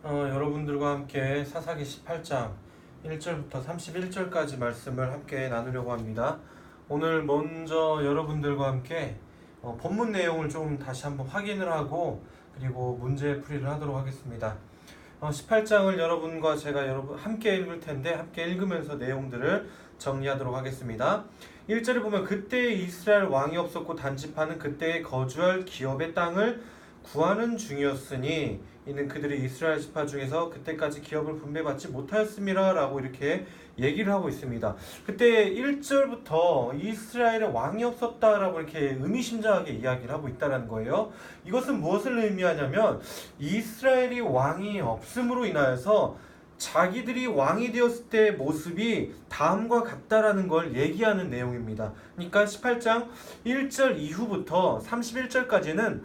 여러분들과 함께 사사기 18장 1절부터 31절까지 말씀을 함께 나누려고 합니다. 오늘 먼저 여러분들과 함께 본문 내용을 좀 다시 한번 확인을 하고 그리고 문제 풀이를 하도록 하겠습니다. 18장을 여러분과 제가 함께 읽을 텐데 함께 읽으면서 내용들을 정리하도록 하겠습니다. 1절에 보면 그때 이스라엘 왕이 없었고 단지파는 그때에 거주할 기업의 땅을 구하는 중이었으니 이는 그들이 이스라엘 지파 중에서 그때까지 기업을 분배받지 못하였음이라 라고 이렇게 얘기를 하고 있습니다. 그때 1절부터 이스라엘에 왕이 없었다 라고 이렇게 의미심장하게 이야기를 하고 있다는 거예요. 이것은 무엇을 의미하냐면 이스라엘이 왕이 없음으로 인하여서 자기들이 왕이 되었을 때의 모습이 다음과 같다라는 걸 얘기하는 내용입니다. 그러니까 18장 1절 이후부터 31절까지는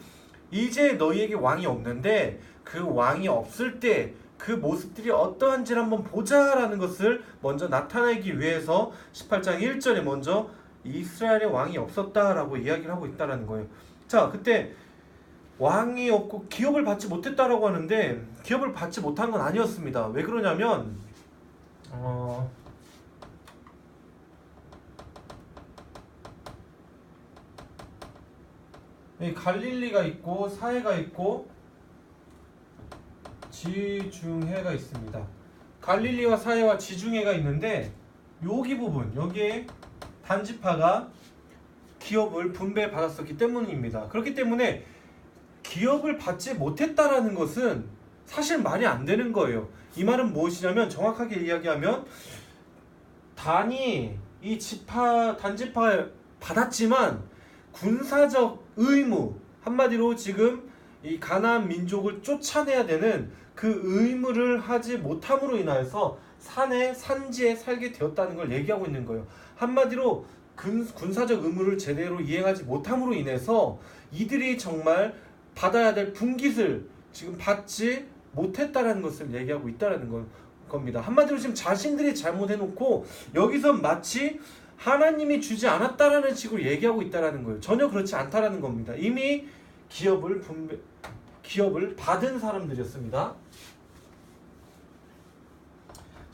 이제 너희에게 왕이 없는데 그 왕이 없을 때 그 모습들이 어떠한지를 한번 보자라는 것을 먼저 나타내기 위해서 18장 1절에 먼저 이스라엘에 왕이 없었다라고 이야기를 하고 있다는 거예요. 자, 그때 왕이 없고 기업을 받지 못했다라고 하는데 기업을 받지 못한 건 아니었습니다. 왜 그러냐면 갈릴리가 있고 사해가 있고 지중해가 있습니다. 갈릴리와 사해와 지중해가 있는데 여기 부분, 여기에 단지파가 기업을 분배받았었기 때문입니다. 그렇기 때문에 기업을 받지 못했다라는 것은 사실 말이 안 되는 거예요. 이 말은 무엇이냐면 정확하게 이야기하면 단이 이 단지파 받았지만 군사적 의무, 한마디로 지금 이 가나안 민족을 쫓아내야 되는 그 의무를 하지 못함으로 인하여서 산지에 살게 되었다는 걸 얘기하고 있는 거예요. 한마디로 군사적 의무를 제대로 이행하지 못함으로 인해서 이들이 정말 받아야 될 분깃을 지금 받지 못했다라는 것을 얘기하고 있다라는 겁니다. 한마디로 지금 자신들이 잘못해놓고 여기서 마치 하나님이 주지 않았다라는 식으로 얘기하고 있다라는 거예요. 전혀 그렇지 않다라는 겁니다. 이미 기업을 받은 사람들이었습니다.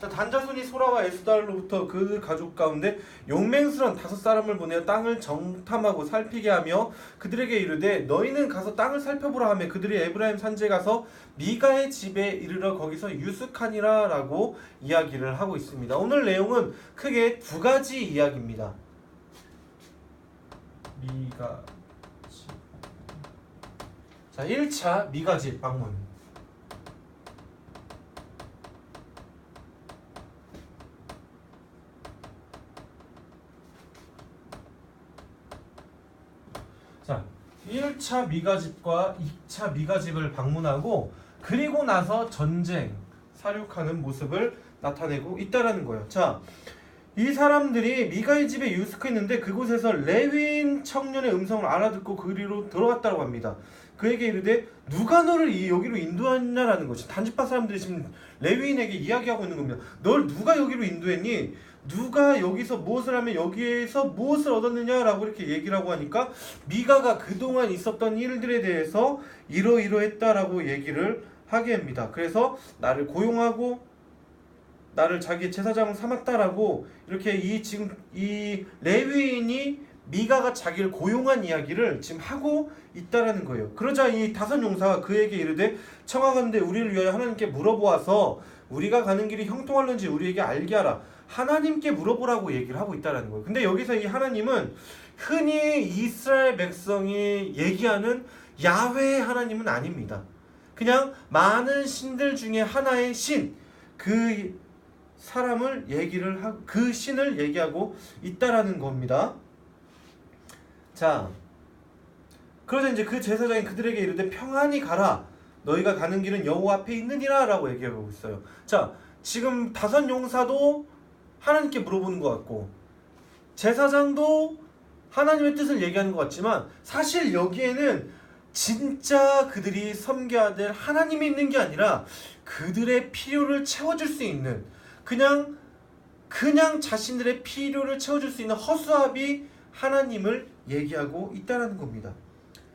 자, 단자손이 소라와 에스달로부터 그 가족 가운데 용맹스런 5사람을 보내어 땅을 정탐하고 살피게 하며 그들에게 이르되 너희는 가서 땅을 살펴보라 하며 그들이 에브라임 산지에 가서 미가의 집에 이르러 거기서 유숙하니라 라고 이야기를 하고 있습니다. 오늘 내용은 크게 두 가지 이야기입니다. 미가집. 자, 1차 미가집 방문. 자, 1차 미가집과 2차 미가집을 방문하고 그리고 나서 전쟁, 사륙하는 모습을 나타내고 있다라는 거예요. 자, 이 사람들이 미가의 집에 유숙했는데 그곳에서 레위인 청년의 음성을 알아듣고 그리로 들어갔다고 합니다. 그에게 이르되 누가 너를 여기로 인도했냐라는 거죠. 단지파 사람들이 지금 레위인에게 이야기하고 있는 겁니다. 널 누가 여기로 인도했니? 누가 여기서 무엇을 하면 여기에서 무엇을 얻었느냐라고 이렇게 얘기를 하고 하니까 미가가 그동안 있었던 일들에 대해서 이러이러했다라고 얘기를 하게 합니다. 그래서 나를 고용하고 나를 자기 제사장을 삼았다라고 이렇게 지금 이 레위인이 미가가 자기를 고용한 이야기를 지금 하고 있다라는 거예요. 그러자 이 다섯 용사가 그에게 이르되 청하건대 우리를 위하여 하나님께 물어보아서 우리가 가는 길이 형통할는지 우리에게 알게 하라. 하나님께 물어보라고 얘기를 하고 있다라는 거예요. 근데 여기서 이 하나님은 흔히 이스라엘 백성이 얘기하는 야훼의 하나님은 아닙니다. 그냥 많은 신들 중에 하나의 신, 그 신을 얘기하고 있다라는 겁니다. 자, 그러자 이제 그 제사장이 그들에게 이르되 평안히 가라. 너희가 가는 길은 여호와 앞에 있느니라 라고 얘기하고 있어요. 자, 지금 다섯 용사도 하나님께 물어보는 것 같고 제사장도 하나님의 뜻을 얘기하는 것 같지만 사실 여기에는 진짜 그들이 섬겨야 될 하나님이 있는 게 아니라 그들의 필요를 채워줄 수 있는 그냥 자신들의 필요를 채워줄 수 있는 허수아비 하나님을 얘기하고 있다는 겁니다.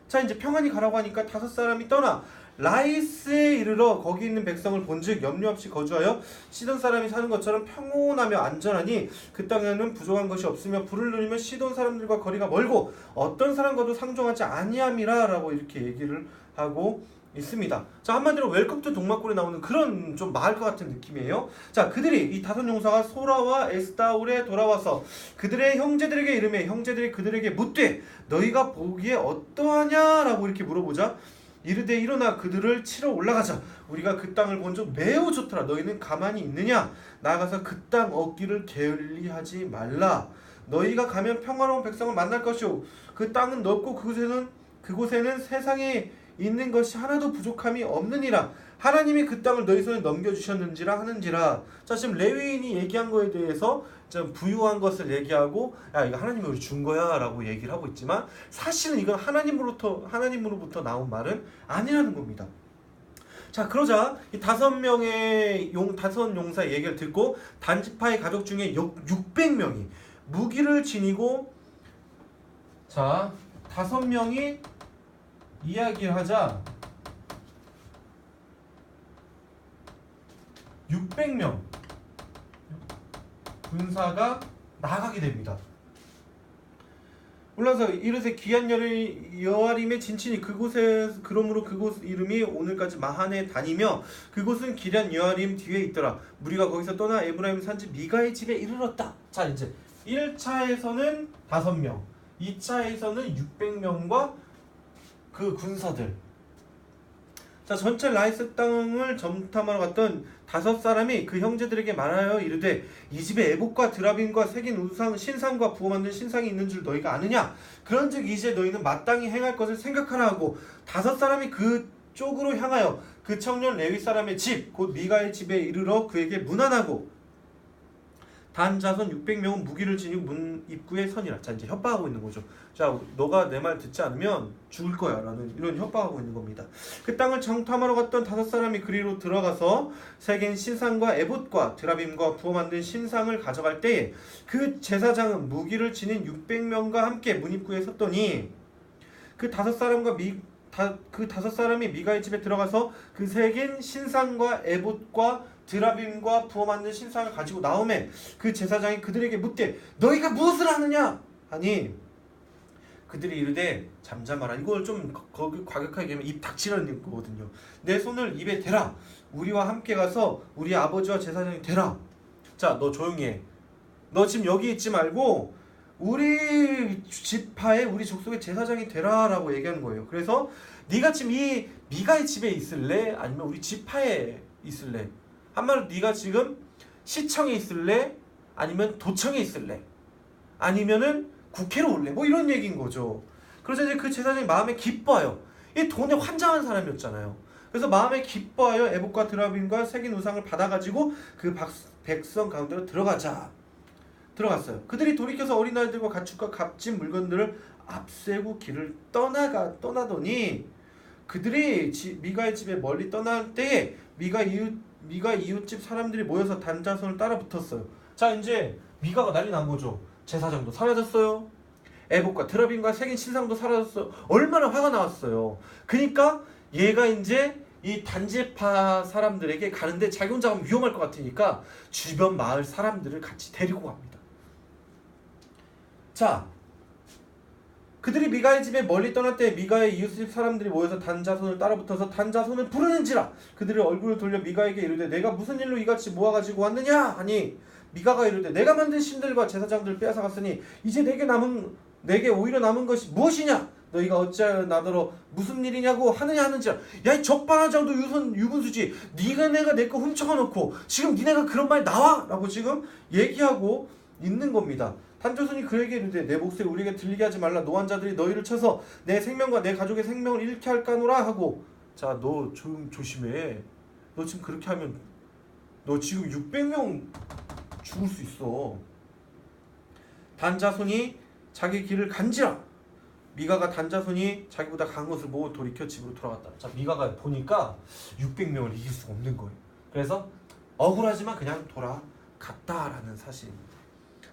자, 이제 평안히 가라고 하니까 5사람이 떠나 라이스에 이르러 거기 있는 백성을 본즉 염려 없이 거주하여 시돈 사람이 사는 것처럼 평온하며 안전하니 그 땅에는 부족한 것이 없으며 불을 누리며 시돈 사람들과 거리가 멀고 어떤 사람과도 상종하지 아니함이라 라고 이렇게 얘기를 하고 있습니다. 자, 한마디로 웰컴 투 동막골에 나오는 그런 좀 마을 것 같은 느낌이에요. 자, 그들이 이 다섯 용사가 소라와 에스다올에 돌아와서 그들의 형제들에게 이르매 형제들이 그들에게 묻되 너희가 보기에 어떠하냐 라고 이렇게 물어보자 이르되 일어나 그들을 치러 올라가자. 우리가 그 땅을 본 적 매우 좋더라. 너희는 가만히 있느냐? 나가서 그 땅 얻기를 게을리하지 말라. 너희가 가면 평화로운 백성을 만날 것이오. 그 땅은 넓고 그곳에는 세상에 있는 것이 하나도 부족함이 없느니라. 하나님이 그 땅을 너희 손에 넘겨주셨는지라 하는지라. 자, 지금 레위인이 얘기한 거에 대해서 좀 부유한 것을 얘기하고 야 이거 하나님이 우리 준 거야 라고 얘기를 하고 있지만 사실은 이건 하나님으로부터 나온 말은 아니라는 겁니다. 자, 그러자 이 다섯 용사의 얘기를 듣고 단지파의 가족 중에 600명이 무기를 지니고 자 5명이 이야기를 하자 600명 군사가 나가게 됩니다. 올라서 이르되 귀한 여아림의 진친이 그러므로 그곳 이름이 오늘까지 마하네 다니며 그곳은 기럇 여아림 뒤에 있더라. 무리가 거기서 떠나 에브라임 산지 미가의 집에 이르렀다. 자, 이제 1차에서는 5명, 2차에서는 600명과 그 군사들. 자, 전체 라이스 땅을 점탐하러 갔던 5사람이 그 형제들에게 말하여 이르되 이 집에 에봇과 드라빔과 새긴 우상 신상과 부어 만든 신상이 있는 줄 너희가 아느냐? 그런즉 이제 너희는 마땅히 행할 것을 생각하라 하고 5사람이 그쪽으로 향하여 그 청년 레위 사람의 집 곧 미가의 집에 이르러 그에게 문안하고 단 자손 600명은 무기를 지니고 문 입구에 서니라. 자, 이제 협박하고 있는 거죠. 자, 너가 내 말 듣지 않으면 죽을 거야 라는 이런 협박하고 있는 겁니다. 그 땅을 정탐하러 갔던 5사람이 그리로 들어가서 새긴 신상과 에봇과 드라빔과 부어 만든 신상을 가져갈 때에 그 제사장은 무기를 지닌 600명과 함께 문 입구에 섰더니 그 5사람이 미가의 집에 들어가서 그 새긴 신상과 에봇과 드라빔과 부어 만든 신상을 가지고 나오매 그 제사장이 그들에게 묻되 너희가 무엇을 하느냐 하니 그들이 이르되 잠잠하라. 이걸 좀 과격하게 얘기하면 입 닥치라는 거거든요. 내 손을 입에 대라. 우리와 함께 가서 우리 아버지와 제사장이 되라. 자, 너 조용히 해. 너 지금 여기 있지 말고 우리 지파에 우리 족속의 제사장이 되라 라고 얘기하는 거예요. 그래서 네가 지금 이 미가의 집에 있을래? 아니면 우리 지파에 있을래? 한마디로 네가 지금 시청에 있을래? 아니면 도청에 있을래? 아니면은 국회로 올래? 뭐 이런 얘기인 거죠. 그래서 이제 그 제사장이 마음에 기뻐요. 이 돈에 환장한 사람이었잖아요. 그래서 마음에 기뻐하여 에봇과 드라빔과 새긴 우상을 받아가지고 그 백성 가운데로 들어갔어요. 그들이 돌이켜서 어린아이들과 가축과 값진 물건들을 앞세고 길을 떠나더니 그들이 미가의 집에 멀리 떠날 때에 미가 이웃집 사람들이 모여서 단자손을 따라 붙었어요. 자, 이제 미가가 난리 난 거죠. 제사장도 사라졌어요. 에봇과 드라빔과 새긴 신상도 사라졌어요. 얼마나 화가 나왔어요. 그러니까 얘가 이제 이 단지파 사람들에게 가는데 자기 혼자 가면 위험할 것 같으니까 주변 마을 사람들을 같이 데리고 갑니다. 자, 그들이 미가의 집에 멀리 떠날 때 미가의 이웃집 사람들이 모여서 단자손을 따라붙어서 단자손을 부르는지라 그들의 얼굴을 돌려 미가에게 이르되 내가 무슨 일로 이같이 모아가지고 왔느냐 하니 미가가 이르되 내가 만든 신들과 제사장들을 빼앗아갔으니 이제 내게 오히려 남은 것이 무엇이냐? 너희가 어찌하여 나더러 무슨 일이냐고 하는지라. 야, 이 적반하장도 유분수지. 네가 내가 내 거 훔쳐가 놓고 지금 니네가 그런 말 나와? 라고 지금 얘기하고 있는 겁니다. 단조선이 그에게 이르되 내 목소리 우리에게 들리게 하지 말라. 노환자들이 너희를 쳐서 내 생명과 내 가족의 생명을 잃게 할까노라 하고. 자, 너 좀 조심해. 너 지금 그렇게 하면 너 지금 600명 죽을 수 있어. 단자손이 자기 길을 간지라. 미가가 단자손이 자기보다 강한 것을 보고 돌이켜 집으로 돌아갔다. 자, 미가가 보니까 600명을 이길 수가 없는 거예요. 그래서 억울하지만 그냥 돌아갔다라는 사실입니다.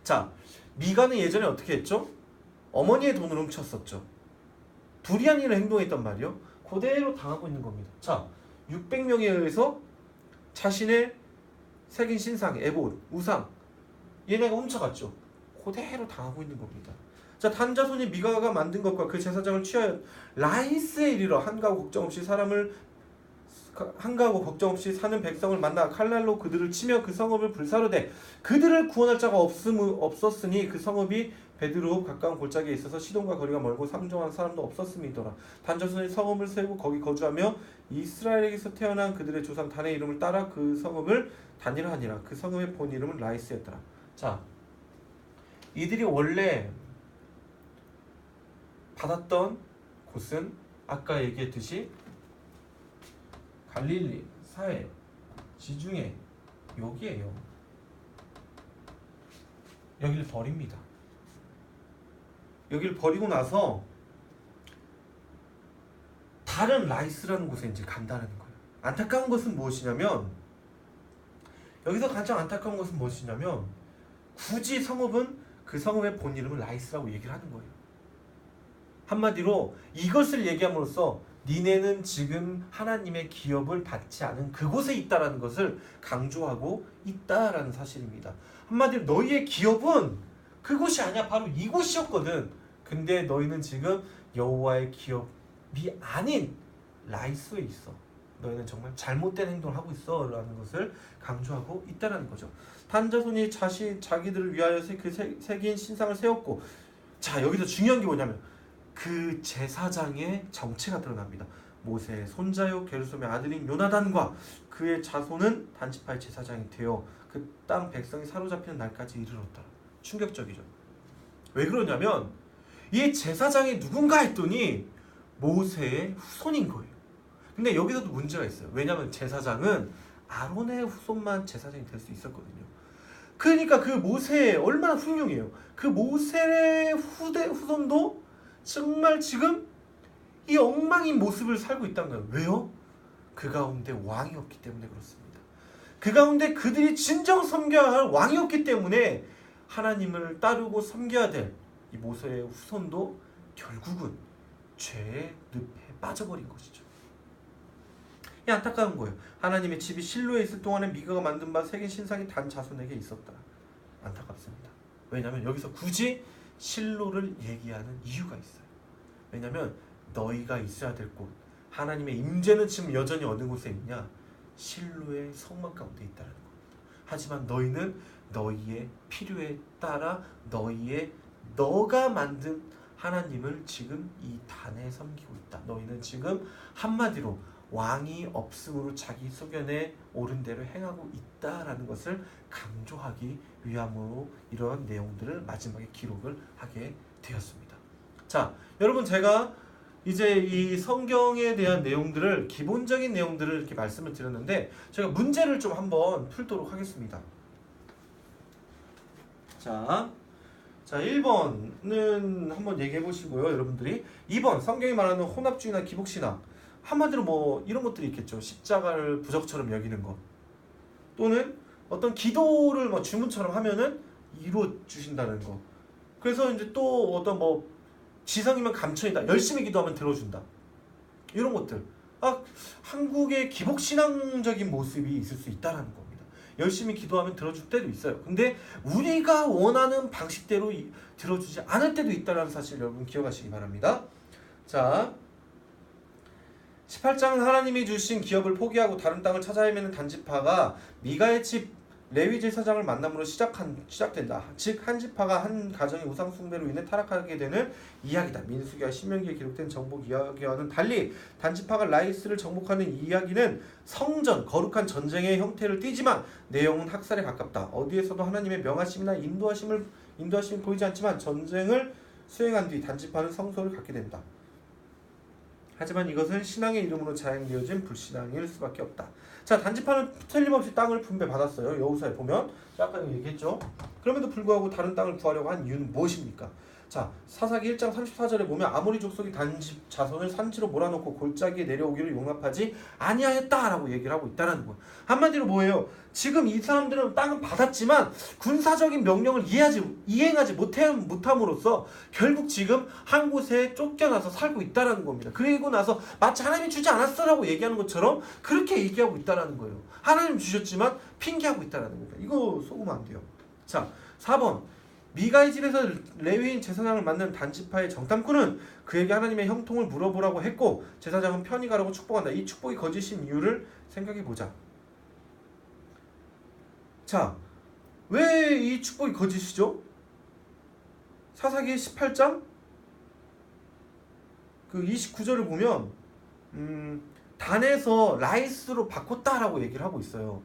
자, 미가는 예전에 어떻게 했죠? 어머니의 돈을 훔쳤었죠. 불의한 일을 행동했단 말이요. 그대로 당하고 있는 겁니다. 자, 600명에 의해서 자신의 새긴 신상, 에봇, 우상 얘네가 훔쳐갔죠. 그대로 당하고 있는 겁니다. 자, 단자손이 미가가 만든 것과 그 제사장을 취하여 라이스에 이르러 한가하고 걱정 없이 사는 백성을 만나 칼날로 그들을 치며 그 성읍을 불사르되 그들을 구원할 자가 없었으니 그 성읍이 베드로 가까운 골짜기에 있어서 시돈과 거리가 멀고 상종하는 사람도 없었음이더라. 단자손이 성읍을 세우고 거기 거주하며 이스라엘에게서 태어난 그들의 조상 단의 이름을 따라 그 성읍을 단이라 하니라. 그 성읍의 본 이름은 라이스였더라. 자, 이들이 원래 받았던 곳은 아까 얘기했듯이 갈릴리, 사해, 지중해 여기에요. 여기를 버립니다. 여기를 버리고 나서 다른 라이스라는 곳에 이제 간다는 거예요. 안타까운 것은 무엇이냐면 여기서 가장 안타까운 것은 무엇이냐면 굳이 성읍은 그 성읍의 본 이름을 라이스라고 얘기를 하는 거예요. 한마디로 이것을 얘기함으로써 니네는 지금 하나님의 기업을 받지 않은 그곳에 있다라는 것을 강조하고 있다라는 사실입니다. 한마디로 너희의 기업은 그곳이 아니야. 바로 이곳이었거든. 근데 너희는 지금 여호와의 기업이 아닌 라이스에 있어. 너희는 정말 잘못된 행동을 하고 있어 라는 것을 강조하고 있다는 거죠. 단자손이 자기들을 위하여 새긴 신상을 세웠고, 자, 여기서 중요한 게 뭐냐면 그 제사장의 정체가 드러납니다. 모세의 손자요 게르솜의 아들인 요나단과 그의 자손은 단지파의 제사장이 되어 그 땅 백성이 사로잡히는 날까지 이르렀다. 충격적이죠. 왜 그러냐면 이 제사장이 누군가 했더니 모세의 후손인 거예요. 근데 여기서도 문제가 있어요. 왜냐하면 제사장은 아론의 후손만 제사장이 될 수 있었거든요. 그러니까 그 모세 얼마나 훌륭해요. 그 모세의 후손도 정말 지금 이 엉망인 모습을 살고 있다는 거예요. 왜요? 그 가운데 왕이 없기 때문에 그렇습니다. 그 가운데 그들이 진정 섬겨야 할 왕이 없기 때문에 하나님을 따르고 섬겨야 될 이 모세의 후손도 결국은 죄의 늪에 빠져버린 것이죠. 이 안타까운 거예요. 하나님의 집이 실로에 있을 동안에 미가가 만든 바 새긴 신상이 단 자손에게 있었다. 안타깝습니다. 왜냐하면 여기서 굳이 실로를 얘기하는 이유가 있어요. 왜냐하면 너희가 있어야 될 곳, 하나님의 임재는 지금 여전히 어느 곳에 있냐? 실로의 성막 가운데 있다는 겁니다. 하지만 너희는 너희의 필요에 따라 너가 만든 하나님을 지금 이 단에 섬기고 있다. 너희는 지금 한마디로 왕이 없음으로 자기 소견에 옳은 대로 행하고 있다라는 것을 강조하기 위함으로 이런 내용들을 마지막에 기록을 하게 되었습니다. 자, 여러분, 제가 이제 이 성경에 대한 내용들을, 기본적인 내용들을 이렇게 말씀을 드렸는데 제가 문제를 좀 한번 풀도록 하겠습니다. 자, 1번은 한번 얘기해 보시고요, 여러분들이. 2번, 성경이 말하는 혼합주의나 기복신학, 한마디로 뭐 이런 것들이 있겠죠. 십자가를 부적처럼 여기는 것, 또는 어떤 기도를 뭐 주문처럼 하면은 이루어 주신다는 거. 그래서 이제 또 어떤 뭐 지성이면 감천이다, 열심히 기도하면 들어준다, 이런 것들. 한국의 기복신앙적인 모습이 있을 수 있다는 겁니다. 열심히 기도하면 들어줄 때도 있어요. 근데 우리가 원하는 방식대로 들어주지 않을 때도 있다는 사실 여러분 기억하시기 바랍니다. 자, 18장은 하나님이 주신 기업을 포기하고 다른 땅을 찾아 헤매는 단지파가 미가의 집 레위 제사장을 만남으로 시작된다. 즉 한 지파가 한 가정의 우상 숭배로 인해 타락하게 되는 이야기다. 민수기와 신명기에 기록된 정복 이야기와는 달리 단지파가 라이스를 정복하는 이야기는 성전, 거룩한 전쟁의 형태를 띠지만 내용은 학살에 가깝다. 어디에서도 하나님의 명하심이나 인도하심이 보이지 않지만 전쟁을 수행한 뒤 단지파는 성소를 갖게 된다. 하지만 이것은 신앙의 이름으로 자행되어진 불신앙일 수밖에 없다. 자, 단지파는 틀림없이 땅을 분배받았어요. 여호수아에 보면 아까 얘기했죠. 그럼에도 불구하고 다른 땅을 구하려고 한 이유는 무엇입니까? 자, 사사기 1장 34절에 보면 아모리 족속이 단집 자손을 산지로 몰아넣고 골짜기에 내려오기를 용납하지 아니하였다라고 얘기를 하고 있다는 거예요. 한마디로 뭐예요? 지금 이 사람들은 땅은 받았지만 군사적인 명령을 이행하지 못함으로써 결국 지금 한 곳에 쫓겨나서 살고 있다는 겁니다. 그리고 나서 마치 하나님이 주지 않았어라고 얘기하는 것처럼 그렇게 얘기하고 있다는 거예요. 하나님 주셨지만 핑계하고 있다는 겁니다. 이거 속으면 안 돼요. 자, 4번. 미가의 집에서 레위인 제사장을 맡는 단지파의 정탐꾼은 그에게 하나님의 형통을 물어보라고 했고 제사장은 편히 가라고 축복한다. 이 축복이 거짓인 이유를 생각해 보자. 자, 왜 이 축복이 거짓이죠? 사사기 18장 그 29절을 보면 단에서 라이스로 바꿨다라고 얘기를 하고 있어요.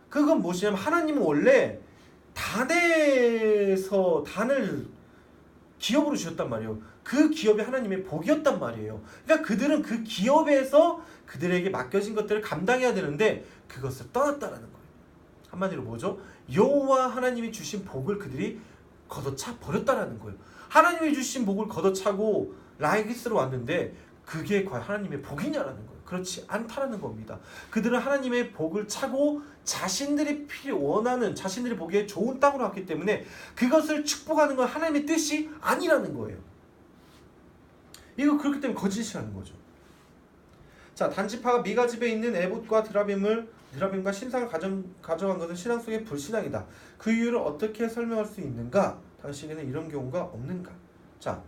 그건 무엇이냐면 하나님은 원래 단을 기업으로 주셨단 말이에요. 그 기업이 하나님의 복이었단 말이에요. 그러니까 그들은 그 기업에서 그들에게 맡겨진 것들을 감당해야 되는데 그것을 떠났다라는 거예요. 한마디로 뭐죠? 여호와 하나님이 주신 복을 그들이 걷어차 버렸다라는 거예요. 하나님이 주신 복을 걷어차고 라이스로 왔는데 그게 과연 하나님의 복이냐라는 거예요. 그렇지 않다라는 겁니다. 그들은 하나님의 복을 차고 자신들이 원하는 자신들이 보기에 좋은 땅으로 왔기 때문에 그것을 축복하는 건 하나님의 뜻이 아니라는 거예요. 이거 그렇기 때문에 거짓이라는 거죠. 자, 단지파가 미가 집에 있는 에봇과 드라빔과 신상을 가져간 것은 신앙 속의 불신앙이다. 그 이유를 어떻게 설명할 수 있는가? 당신에게는 이런 경우가 없는가? 자,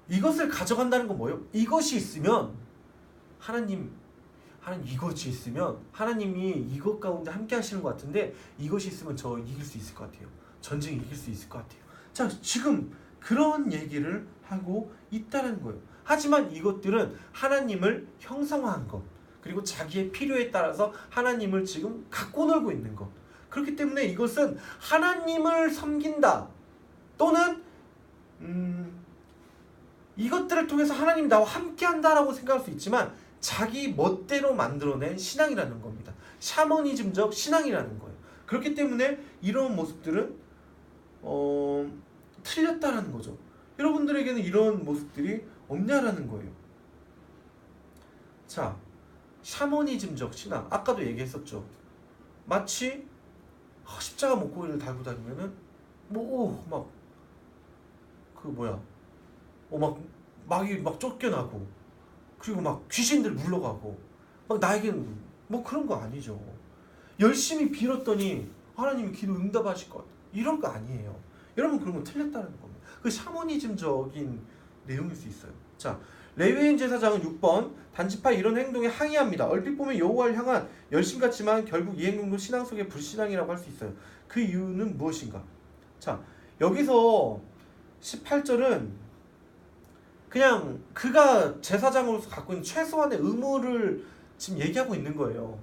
이것을 가져간다는 건 뭐예요? 이것이 있으면 하나님 이것이 있으면 하나님이 이것 가운데 함께 하시는 것 같은데 이것이 있으면 저 이길 수 있을 것 같아요. 전쟁 이길 수 있을 것 같아요. 자, 지금 그런 얘기를 하고 있다는 거예요. 하지만 이것들은 하나님을 형상화한 것, 그리고 자기의 필요에 따라서 하나님을 지금 갖고 놀고 있는 것. 그렇기 때문에 이것은 하나님을 섬긴다 또는 이것들을 통해서 하나님이 나와 함께 한다라고 생각할 수 있지만 자기 멋대로 만들어낸 신앙이라는 겁니다. 샤머니즘적 신앙이라는 거예요. 그렇기 때문에 이런 모습들은 틀렸다라는 거죠. 여러분들에게는 이런 모습들이 없냐라는 거예요. 자, 샤머니즘적 신앙 아까도 얘기했었죠. 마치 십자가 목걸이를 달고 다니면은 막이 쫓겨나고 그리고 막 귀신들 물러가고 막 나에게는 뭐 그런 거 아니죠. 열심히 빌었더니 하나님이 기도 응답하실 것 이런 거 아니에요. 여러분 그런 건 틀렸다는 겁니다. 그 샤머니즘적인 내용일 수 있어요. 자, 레위인 제사장은 6번 단지파 이런 행동에 항의합니다. 얼핏 보면 여호와를 향한 열심 같지만 결국 이 행동도 신앙 속의 불신앙이라고 할 수 있어요. 그 이유는 무엇인가? 자, 여기서 18절은 그냥 그가 제사장으로서 갖고 있는 최소한의 의무를 지금 얘기하고 있는 거예요.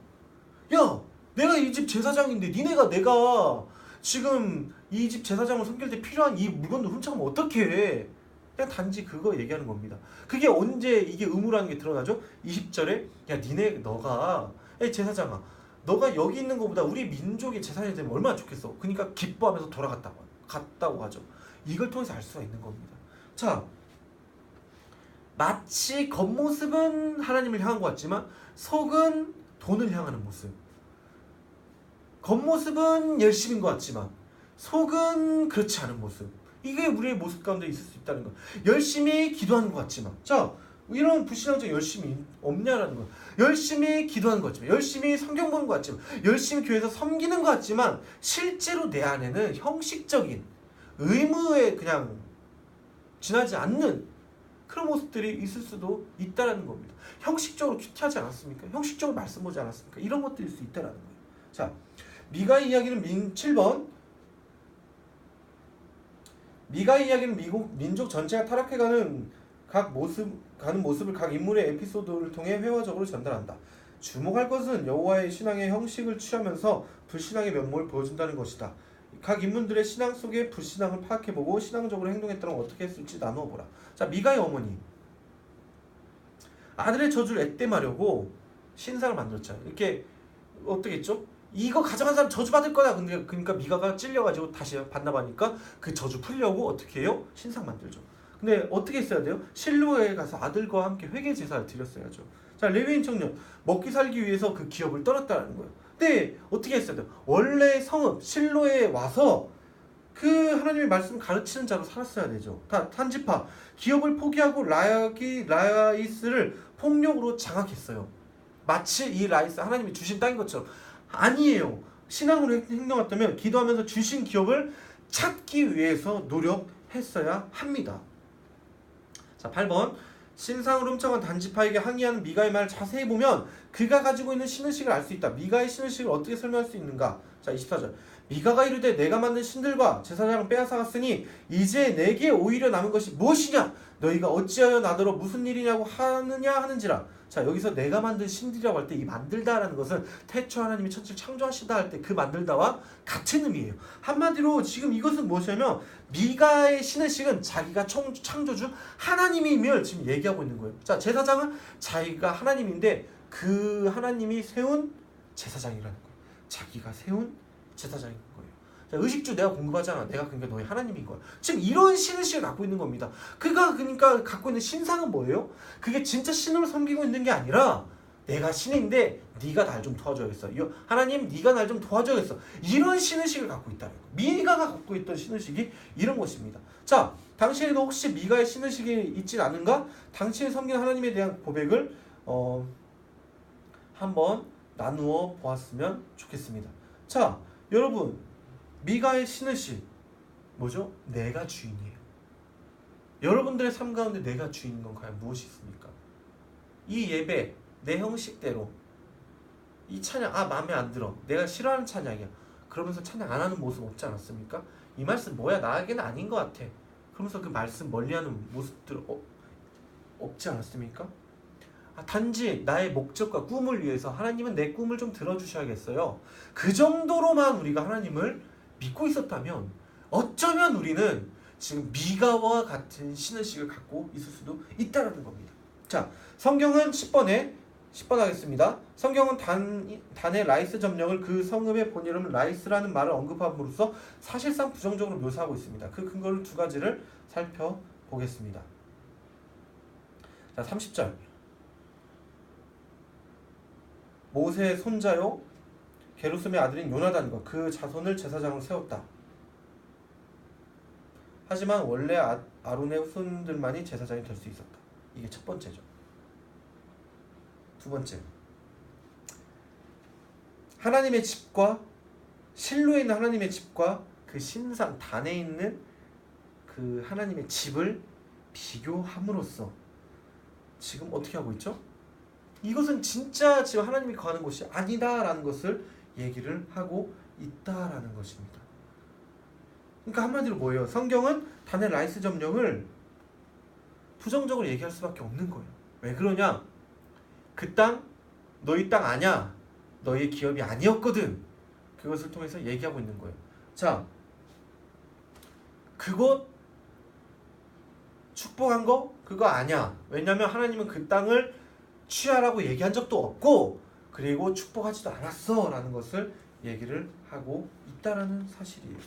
야, 내가 이 집 제사장인데 내가 지금 이 집 제사장을 섬길 때 필요한 이 물건도 훔쳐가면 어떡해? 그냥 단지 그거 얘기하는 겁니다. 그게 언제 이게 의무라는 게 드러나죠? 20절에 야 너가 제사장아 너가 여기 있는 것보다 우리 민족의 제사장이 되면 얼마나 좋겠어. 그러니까 기뻐하면서 갔다고 하죠. 이걸 통해서 알 수가 있는 겁니다. 자, 마치 겉모습은 하나님을 향한 것 같지만 속은 돈을 향하는 모습. 겉모습은 열심인 것 같지만 속은 그렇지 않은 모습. 이게 우리의 모습 가운데 있을 수 있다는 거. 열심히 기도하는 것 같지만, 자, 이런 불신앙적 열심이 없냐라는 거. 열심히 기도하는 것 같지만, 열심히 성경 보는 것 같지만, 열심히 교회에서 섬기는 것 같지만 실제로 내 안에는 형식적인 의무에 그냥 지나지 않는 그런 모습들이 있을 수도 있다라는 겁니다. 형식적으로 큐티하지 않았습니까? 형식적으로 말씀 보지 않았습니까? 이런 것들일 수 있다라는 거예요. 자, 미가의 이야기는 7번. 미가의 이야기는 민족 전체가 타락해가는 모습을 각 인물의 에피소드를 통해 회화적으로 전달한다. 주목할 것은 여호와의 신앙의 형식을 취하면서 불신앙의 면모를 보여준다는 것이다. 각 인물들의 신앙 속의 불신앙을 파악해보고 신앙적으로 행동했다면 어떻게 했을지 나누어보라. 자, 미가의 어머니 아들의 저주를 액땜하려고 신상을 만들었잖아요. 이렇게 어떻게 했죠? 이거 가져간 사람 저주 받을 거야. 근데 그러니까 미가가 찔려가지고 다시 반납하니까 그 저주 풀려고 어떻게 해요? 신상 만들죠. 근데 어떻게 했어야 돼요? 실로에 가서 아들과 함께 회개 제사를 드렸어야죠. 자, 레위인 청년 먹기 살기 위해서 그 기업을 떠났다는 거예요. 근데 어떻게 했어야 돼요? 원래 성읍 실로에 와서 그 하나님의 말씀을 가르치는 자로 살았어야 되죠. 단지파 기업을 포기하고 라이스를 폭력으로 장악했어요. 마치 이 라이스 하나님이 주신 땅인 것처럼. 아니에요. 신앙으로 행동했다면 기도하면서 주신 기업을 찾기 위해서 노력했어야 합니다. 자, 8번 신상으로 훔쳐간 단지파에게 항의하는 미가의 말을 자세히 보면 그가 가지고 있는 신의식을 알 수 있다. 미가의 신의식을 어떻게 설명할 수 있는가? 자, 24절 미가가 이르되 내가 만든 신들과 제사장을 빼앗아갔으니 이제 내게 오히려 남은 것이 무엇이냐? 너희가 어찌하여 나더러 무슨 일이냐고 하느냐 하는지라. 자, 여기서 내가 만든 신들이라고 할 때 이 만들다라는 것은 태초 하나님이 천지를 창조하시다 할 때 그 만들다와 같은 의미예요. 한마디로 지금 이것은 무엇이냐면 미가의 신의식은 자기가 창조주 하나님임을 지금 얘기하고 있는 거예요. 자, 제사장은 자기가 하나님인데 그 하나님이 세운 제사장이라는 거예요. 자기가 세운 제사장인 거예요. 자, 의식주 내가 공급하잖아. 내가 그러니까 너희 하나님인 거야. 지금 이런 신의식을 갖고 있는 겁니다. 그가 그러니까 갖고 있는 신상은 뭐예요? 그게 진짜 신으로 섬기고 있는 게 아니라 내가 신인데 네가 날 좀 도와줘야겠어. 하나님 네가 날 좀 도와줘야겠어. 이런 신의식을 갖고 있다는 거예요. 미가가 갖고 있던 신의식이 이런 것입니다. 자, 당신에도 혹시 미가의 신의식이 있진 않은가? 당신이 섬기는 하나님에 대한 고백을 한번 나누어 보았으면 좋겠습니다. 자, 여러분 미가의 신의식 뭐죠? 내가 주인이에요. 여러분들의 삶 가운데 내가 주인인 건 과연 무엇이 있습니까? 이 예배 내 형식대로 이 찬양 마음에 안 들어. 내가 싫어하는 찬양이야. 그러면서 찬양 안 하는 모습 없지 않았습니까? 이 말씀 뭐야? 나에게는 아닌 것 같아. 그러면서 그 말씀 멀리하는 모습들 없지 않았습니까? 단지 나의 목적과 꿈을 위해서 하나님은 내 꿈을 좀 들어주셔야겠어요. 그 정도로만 우리가 하나님을 믿고 있었다면 어쩌면 우리는 지금 미가와 같은 신의식을 갖고 있을 수도 있다는 겁니다. 자, 성경은 10번 하겠습니다. 성경은 단의 라이스 점령을 그 성읍의 본이름 라이스라는 말을 언급함으로써 사실상 부정적으로 묘사하고 있습니다. 그 근거를 두 가지를 살펴보겠습니다. 자, 30절 모세의 손자요 게르솜의 아들인 요나단과 그 자손을 제사장으로 세웠다. 하지만 원래 아론의 후손들만이 제사장이 될 수 있었다. 이게 첫 번째죠. 두 번째, 하나님의 집과 실로에 있는 하나님의 집과 그 신상 단에 있는 그 하나님의 집을 비교함으로써 지금 어떻게 하고 있죠? 이것은 진짜 지금 하나님이 거하는 곳이 아니다라는 것을 얘기를 하고 있다라는 것입니다. 그러니까 한마디로 뭐예요? 성경은 단의 라이스 점령을 부정적으로 얘기할 수밖에 없는 거예요. 왜 그러냐? 그 땅 너희 땅 아니야. 너희의 기업이 아니었거든. 그것을 통해서 얘기하고 있는 거예요. 자, 그것 축복한 거 그거 아니야. 왜냐하면 하나님은 그 땅을 취하라고 얘기한 적도 없고 그리고 축복하지도 않았어 라는 것을 얘기를 하고 있다라는 사실이에요.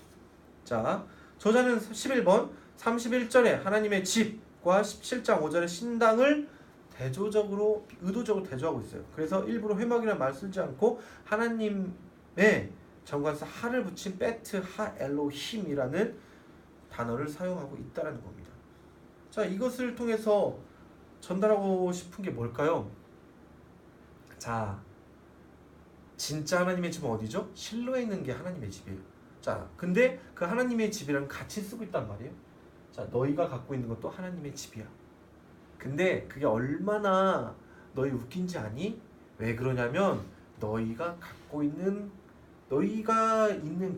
자, 저자는 11번 31절에 하나님의 집과 17장 5절에 신당을 의도적으로 대조하고 있어요. 그래서 일부러 회막이라는 말을 쓰지 않고 하나님의 정관사 하를 붙인 베트 하 엘로힘이라는 단어를 사용하고 있다는 겁니다. 자, 이것을 통해서 전달하고 싶은 게 뭘까요? 자, 진짜 하나님의 집은 어디죠? 실로에 있는 게 하나님의 집이에요. 자, 근데 그 하나님의 집이랑 같이 쓰고 있단 말이에요. 자, 너희가 갖고 있는 것도 하나님의 집이야. 근데 그게 얼마나 너희 웃긴지 아니? 왜 그러냐면 너희가 있는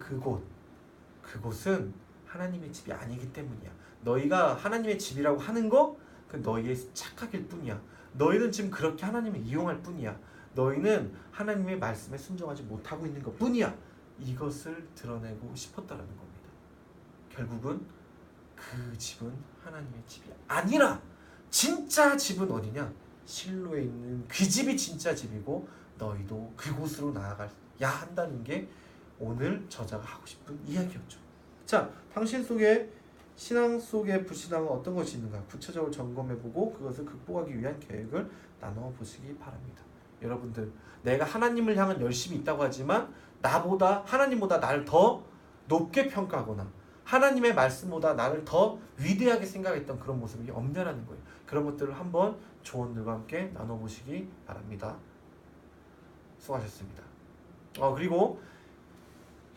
그곳은 하나님의 집이 아니기 때문이야. 너희가 하나님의 집이라고 하는 거 그 너희의 착각일 뿐이야. 너희는 지금 그렇게 하나님을 이용할 뿐이야. 너희는 하나님의 말씀에 순종하지 못하고 있는 것 뿐이야. 이것을 드러내고 싶었다라는 겁니다. 결국은 그 집은 하나님의 집이 아니라 진짜 집은 어디냐? 실로에 있는 그 집이 진짜 집이고 너희도 그곳으로 나아갈 한다는 게 오늘 저자가 하고 싶은 이야기였죠. 자, 당신 속에 신앙 속에 불신앙은 어떤 것이 있는가 구체적으로 점검해보고 그것을 극복하기 위한 계획을 나눠보시기 바랍니다. 여러분들, 내가 하나님을 향한 열심이 있다고 하지만 하나님보다 나를 더 높게 평가하거나 하나님의 말씀보다 나를 더 위대하게 생각했던 그런 모습이 없냐라는 거예요. 그런 것들을 한번 조언들과 함께 나눠보시기 바랍니다. 수고하셨습니다. 그리고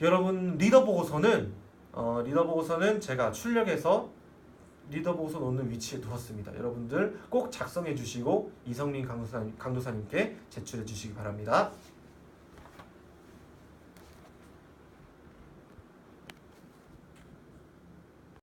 여러분 리더 보고서는 제가 출력해서 리더 보고서 놓는 위치에 두었습니다. 여러분들 꼭 작성해 주시고 이성민 강도사님께 제출해 주시기 바랍니다.